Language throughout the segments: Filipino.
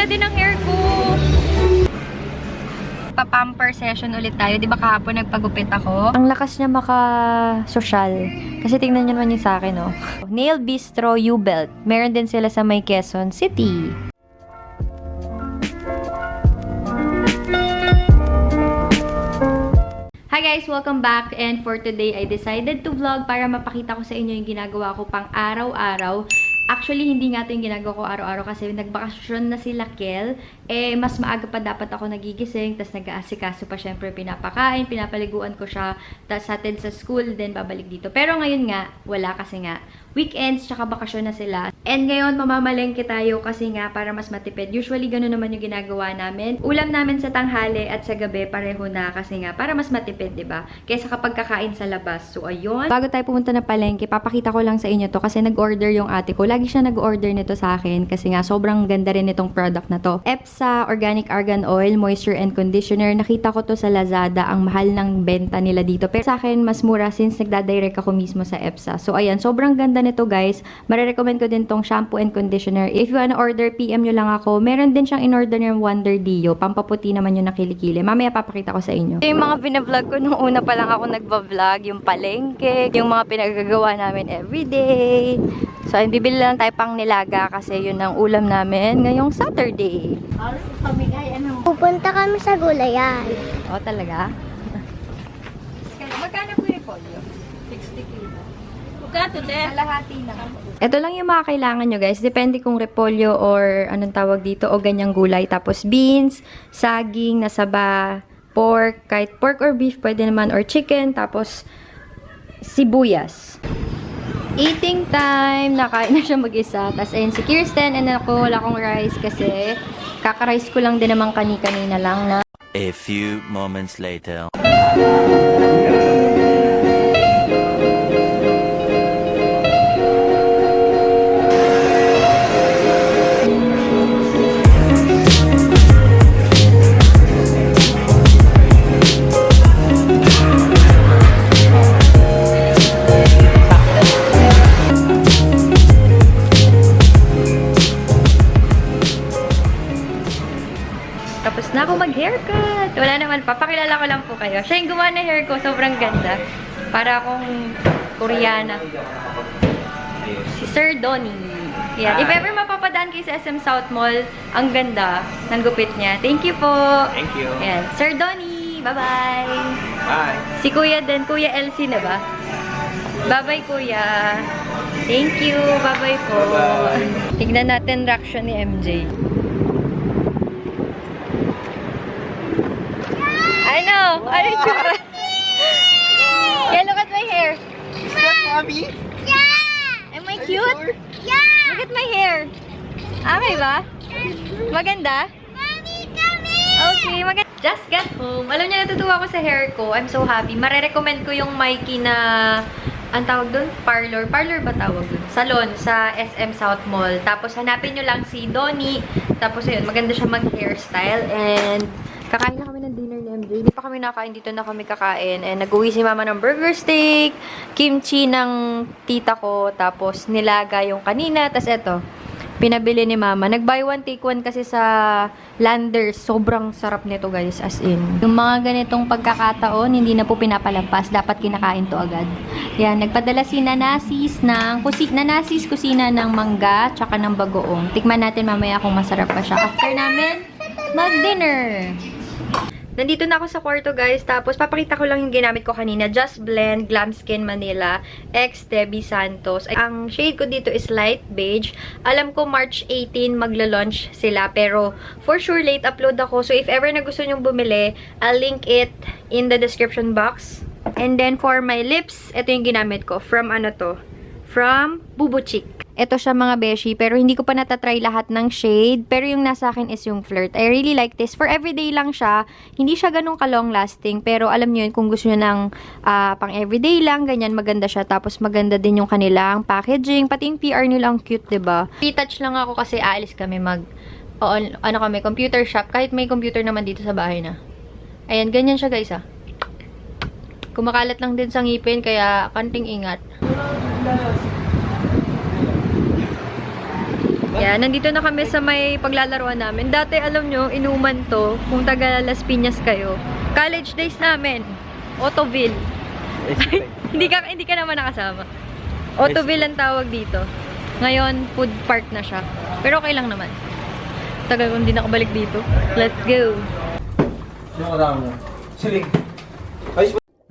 na din ang hair ko. Pa-pamper session ulit tayo. Di ba kahapon nagpagupit ako? Ang lakas niya maka-social. Kasi tingnan niyo naman yung sa akin, oh. Nail Bistro U-Belt. Meron din sila sa may Quezon City. Hi guys! Welcome back, and for today I decided to vlog para mapakita ko sa inyo yung ginagawa ko pang araw-araw. Actually, hindi nga ito yung ginagawa ko araw-araw kasi nagbakasyon na sila Kel. Mas maaga pa dapat ako nagigising, tas nag-aasikaso pa syempre pinapakain, pinapaliguan ko siya, tas hatid sa school, then babalik dito. Pero ngayon nga, wala kasi nga. Weekends, tsaka bakasyon na sila. And ngayon, mamamalengke tayo kasi nga para mas matipid. Usually, gano'n naman yung ginagawa namin. Ulam namin sa tanghali at sa gabi, pareho na kasi nga para mas matipid, diba? Kaysa kapag kakain sa labas. So, ayun. Bago tayo pumunta na palengke, papakita ko lang sa inyo to kasi nag-order yung ate ko. Lagi siya nag-order nito sa akin kasi nga sobrang ganda rin itong product na to. EPSA Organic Argan Oil, Moisture and Conditioner. Nakita ko to sa Lazada. Ang mahal ng benta nila dito. Pero sa akin, mas mura since nagdadirect ako mismo sa EPSA. So, ayan. Sobrang ganda nito, guys. Marirecommend ko din tong shampoo and conditioner. If you wanna order, PM nyo lang ako. Meron din siyang in-order ng Wonder Dio. Pampaputi naman yung nakilikili. Mamaya papakita ko sa inyo. Ito yung mga binavlog ko nung una pa lang ako nagbablog. Yung palengke, yung mga pinagagawa namin everyday. So, ayun, bibili lang tayo pang nilaga kasi yun ang ulam namin ngayong Saturday. Pupunta kami sa gulayan. Oh, talaga? Magkano po yung polio? 60 kilo. Kalahati na. Ito lang yung mga kailangan nyo, guys. Depende kung repolyo or anong tawag dito o ganyang gulay. Tapos beans, saging, nasaba, pork, kahit pork or beef pwede naman, or chicken, tapos sibuyas. Eating time. Nakain na siya mag-isa. Tapos ayun si Kirsten, and ako wala akong rice kasi kaka-rice ko lang din naman kanina lang na. A few moments later. Tapos na ako mag-haircut. Wala naman, papakilala ko lang po kayo. Siya yung gumawa na hair ko, sobrang ganda. Para akong Koreana. Si Sir Donnie. Yan. If ever mapapadaan kayo sa SM South Mall, ang ganda ng gupit niya. Thank you po. Thank you. Yan. Sir Donnie, bye-bye. Bye. Si Kuya din, Kuya Elsie na ba? Bye-bye, Kuya. Thank you. Bye-bye po. Bye-bye. Tignan natin reaction ni MJ. Ano? Ano yung tsura? Yeah, look at my hair. Mommy? Yeah! Am I cute? Yeah! Look at my hair. Okay ba? Maganda? Mommy, come here! Okay, maganda. Just got home. Alam niyo, natutuwa ako sa hair ko. I'm so happy. Marerecommend ko yung Mikey na, ang tawag doon? Parlor. Parlor ba tawag doon? Salon sa SM South Mall. Tapos hanapin nyo lang si Donnie. Tapos ayun, maganda siya mag-hairstyle. And kakain na kami ng dinner ni MJ. Hindi pa kami nakain, dito na kami kakain. And nag-uwi si mama ng burger steak, kimchi ng tita ko, tapos nilaga yung kanina. Tapos eto, pinabili ni mama. Nag-buy one, take one kasi sa Landers. Sobrang sarap nito, guys, as in. Yung mga ganitong pagkakataon, hindi na po pinapalampas. Dapat kinakain to agad. Yan, nagpadala si Nanasis ng kusina ng mangga, tsaka ng bagoong. Tikman natin mamaya kung masarap pa siya. After namin mag-dinner. Nandito na ako sa kwarto, guys. Tapos, papakita ko lang yung ginamit ko kanina. Just Blend Glam Skin Manila X Debbie Santos. Ang shade ko dito is light beige. Alam ko, March 18 magla-launch sila. Pero, for sure, late upload ako. So, if ever na gusto nyong bumili, I'll link it in the description box. And then, for my lips, ito yung ginamit ko. From ano to? From Bubuchik. Ito siya, mga beshi, pero hindi ko pa natatry lahat ng shade. Pero yung nasa akin is yung Flirt. I really like this. For everyday lang siya. Hindi siya ganun ka-long lasting. Pero alam nyo yun, kung gusto nyo ng pang everyday lang, ganyan, maganda siya. Tapos maganda din yung kanilang packaging. Pati yung PR nila, ang cute, diba? Retouch lang ako kasi aalis kami computer shop. Kahit may computer naman dito sa bahay na. Ayan, ganyan siya, guys, ah. Kumakalat lang din sa ngipin, kaya kanting ingat. Yeah, nandito na kami sa may paglalaroan namin. Dati, alam nyo, inuman to. Kung taga Las Piñas kayo. College days namin. Autoville. hindi ka naman nakasama. Autoville ang tawag dito. Ngayon, food park na siya. Pero okay lang naman. Tagal kong hindi nakabalik dito. Let's go!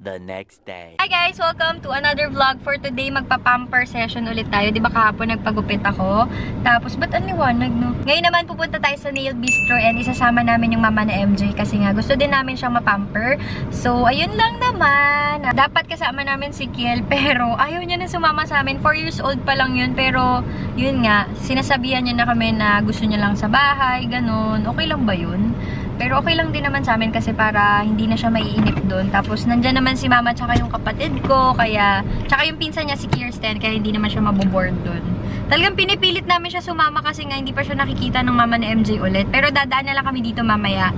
The next day. Hi guys! Welcome to another vlog. For today, magpa-pamper session ulit tayo. Di ba kahapon nagpagupit ako? Tapos, ba't ang liwanag, no? Ngayon naman pupunta tayo sa Nail Bistro and isasama namin yung mama na MJ kasi nga gusto din namin siyang mapamper. So, ayun lang naman. Dapat kasama namin si Kiel pero ayaw niya na sumama sa amin. 4 years old pa lang yun pero yun nga, sinasabihan niya na kami na gusto niya lang sa bahay, ganun. Okay lang ba yun? Pero okay lang din naman sa amin kasi para hindi na siya maiinip doon. Tapos nandyan naman si mama tsaka yung kapatid ko, kaya tsaka yung pinsan niya si Kirsten, kaya hindi naman siya maboboard doon. Talagang pinipilit namin siya sumama kasi nga hindi pa siya nakikita ng mama ni MJ ulit. Pero dadaan na lang kami dito mamaya.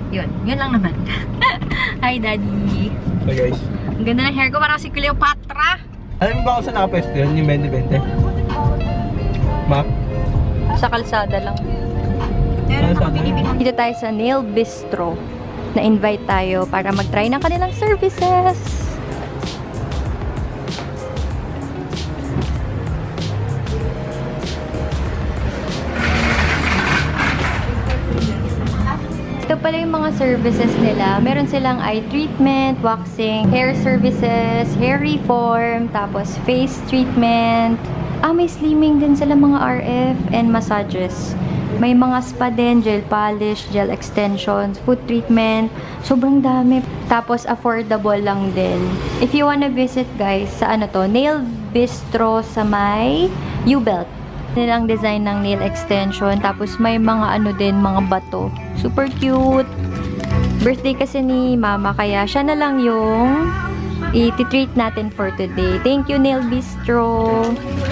Yun lang naman. Hi daddy. Hey guys. Ang ganda ng hair ko, parang si Cleopatra. Alam mo ba kung saan nakapwesto yun? Yung 2020? Map? Sa kalsada lang. Dito tayo sa Nail Bistro. Na-invite tayo para mag-try ng kanilang services. Ito pala yung mga services nila. Meron silang eye treatment, waxing, hair services, hair reform, tapos face treatment. May slimming din sila, mga RF and massages. May mga spa din, gel polish, gel extensions, foot treatment. Sobrang dami. Tapos affordable lang din. If you wanna visit guys, sa ano to, Nail Bistro sa may U-Belt. Nilang design ng nail extension. Tapos may mga ano din, mga bato. Super cute. Birthday kasi ni mama, kaya siya na lang yung i-treat natin for today. Thank you Nail Bistro.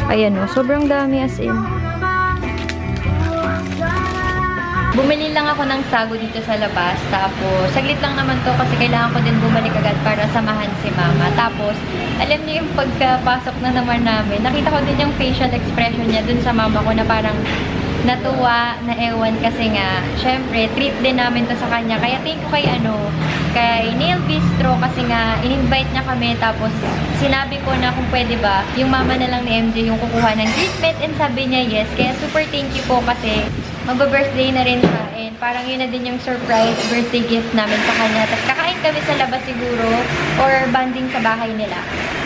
Ayan o, sobrang dami as in. Bumili lang ako ng sago dito sa labas. Tapos, saglit lang naman to kasi kailangan ko din bumalik agad para samahan si mama. Tapos, alam niyo yung pagkapasok na naman namin, nakita ko din yung facial expression niya dun sa mama ko na parang natuwa, na ewan kasi nga, syempre, treat din namin to sa kanya. Kaya thank you kay Nail Bistro kasi nga, in-invite niya kami. Tapos, sinabi ko na kung pwede ba, yung mama na lang ni MJ yung kukuha ng treatment and sabi niya yes. Kaya super thank you po kasi magba-birthday na rin siya and parang yun na din yung surprise birthday gift namin sa kanya. Tapos kakain kami sa labas siguro or banding sa bahay nila.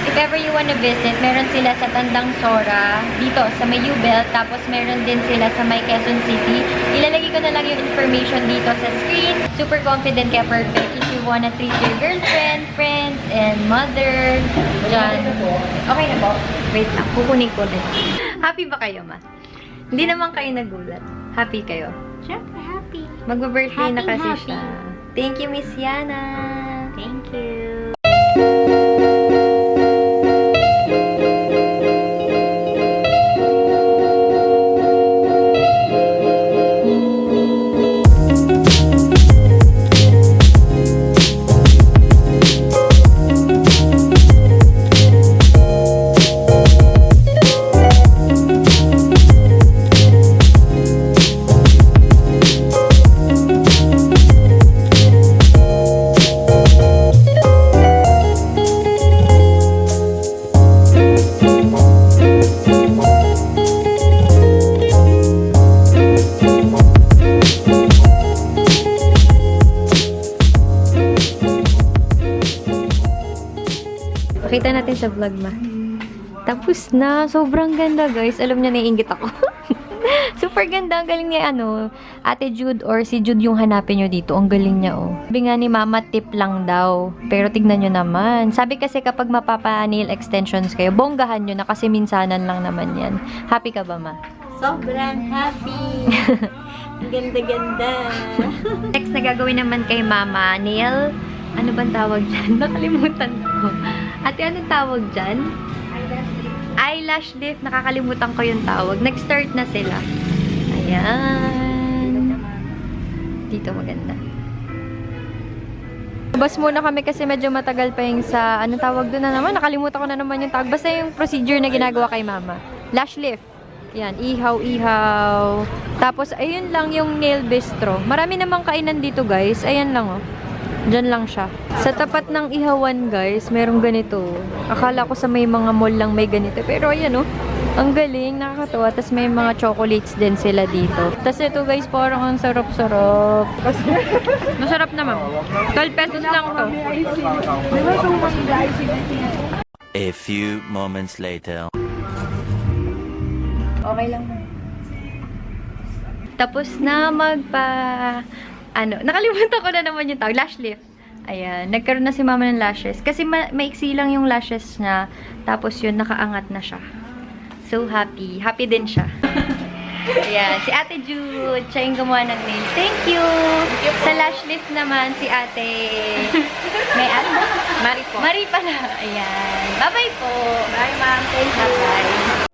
If ever you wanna visit, meron sila sa Tandang Sora, dito sa may U-Belt, tapos meron din sila sa may Quezon City. Ilalagay ko na lang yung information dito sa screen. Super confident kaya perfect if you wanna treat your girlfriend, friends, and mother. Diyan. Okay na po? Wait lang, kukunin ko din. Happy ba kayo, ma? Hindi naman kayo nagulat. Happy kayo? Siyempre, happy. Magbe-birthday na kasi Happy. siya. Thank you, Miss Yana. Thank you. Pakita natin sa vlog, ma. Tapos na. Sobrang ganda, guys. Alam niya, naiingit ako. Super ganda. Ang galing niya, Ate Jude or si Jude yung hanapin nyo dito. Ang galing niya, Sabi nga ni mama, tip lang daw. Pero tignan nyo naman. Sabi kasi kapag mapapa-nail extensions kayo, bonggahan nyo na kasi minsanan lang naman yan. Happy ka ba, ma? Sobrang happy. Ganda-ganda. Next na gagawin naman kay mama, nail. Ano bang tawag dyan? Nakalimutan ko. Ate, anong tawag dyan? Eyelash lift. Nakakalimutan ko yung tawag. Nag-start na sila. Ayan. Dito maganda. Labas muna kami kasi medyo matagal pa yung sa, anong tawag doon na naman? Nakalimutan ko na naman yung tawag. Basta yung procedure na ginagawa kay mama. Lash lift. Yan, ihaw-ihaw. Tapos, ayun lang yung nail bistro. Marami namang kainan dito, guys. Ayan lang, oh. Diyan lang siya. Sa tapat ng ihawan, guys, merong ganito. Akala ko sa may mga mall lang may ganito. Pero, ayan, oh. Ang galing, nakakatuwa. Tapos, may mga chocolates din sila dito. Tapos, ito, guys, parang ang sarap-sarap. Masarap naman. 12 pesos lang to. A few moments later. Okay lang. Tapos na nakalimutan ko na naman yung tawag. Lash lift. Ayan. Nagkaroon na si mama ng lashes. Kasi maiksi lang yung lashes niya. Tapos yun, nakaangat na siya. So happy. Happy din siya. Ayan. Si Ate Jude. Siya yung gumawa ng nail. Thank you. Sa lash lift naman, si Ate... May ate? Mari po. Mari pala. Ayan. Bye-bye po. Bye, ma'am. Thank you. Bye-bye.